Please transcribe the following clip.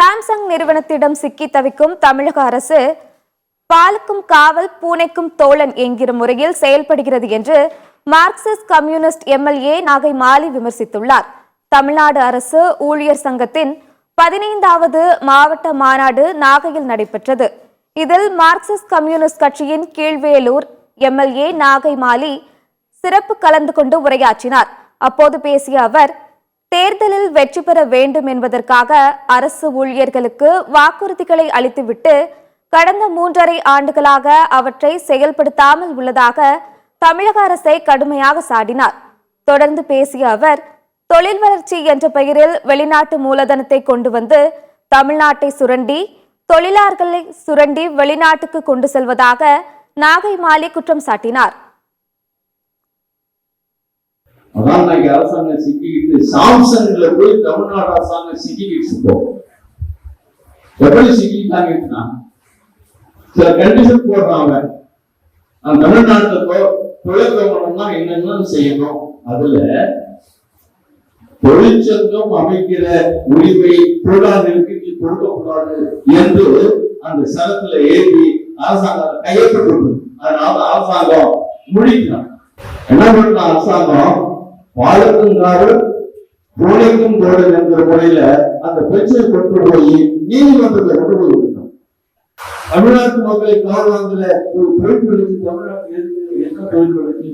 Samsung நிறுவனத்திடம் சிக்கி தவிக்கும் தமிழக அரசு பாலுக்கும் காவல் பூனைக்கும் தோழன் என்கிற முறையில் செயல்படுகிறது என்று மார்க்சிஸ்ட் கம்யூனிஸ்ட் எம்எல்ஏ நாகை மாலி விமர்சித்துள்ளார். தமிழ்நாடு அரசு ஊழியர் சங்கத்தின் 15வது மாவட்ட மாநாடு நாகையில் நடைபெற்றது. இதில் மார்க்சிஸ்ட் கம்யூனிஸ்ட் கட்சியின் கீழ்வேலூர் எம்எல்ஏ நாகை மாலி சிறப்பு கலந்து கொண்டு உரையாற்றினார். அப்போது பேசிய அவர், தேர்தலில் வெற்றி பெற வேண்டும் என்பதற்காக அரசு ஊழியர்களுக்கு வாக்குறுதிகளை அளித்துவிட்டு கடந்த 3.5 ஆண்டுகளாக அவற்றை செயல்படுத்தாமல் உள்ளதாக தமிழக அரசை கடுமையாக சாடினார். தொடர்ந்து பேசிய அவர், தொழில் வளர்ச்சி என்ற பெயரில் வெளிநாட்டு மூலதனத்தை கொண்டு வந்து தமிழ்நாட்டை சுரண்டி தொழிலாளர்களை சுரண்டி வெளிநாட்டுக்கு கொண்டு செல்வதாக நாகை மாலி குற்றம் சாட்டினார். அரசாங்கம் சிக்கிக்கிட்டு சாம்சங்ல போய் தமிழ்நாடு அரசாங்கம் சிக்கிக்கிட்டு எப்படி சிக்கிட்டாங்கன்னா சில கண்டிஷன் போடுறாங்க. தமிழ்நாட்டுல தொழில் கவனம்னா என்னென்ன செய்யணும், அதுல தொழிற்சங்கம் அமைக்கிற உரிமை தொழிலாளர்களுக்கு நீ கொடுக்கக்கூடாது என்று அந்த சரத்துல ஏறி அரசாங்கம் கையெழுத்து. அதனால அரசாங்கம் முடிக்கிறான். என்ன பண்ண அரசாங்கம் பாலுக்கும் காவல் பூனைக்கும் தோழன் என்கிற முறையில அந்த பிரச்சனை கொண்டு போய் நீதிமன்றத்தை கொண்டு போய் விட்டோம். தமிழ்நாட்டு மக்களை காவல் வாங்குற ஒரு தொழில் வளர்ச்சி தமிழ்நாட்டில் என்ன தொழில் வளர்ச்சி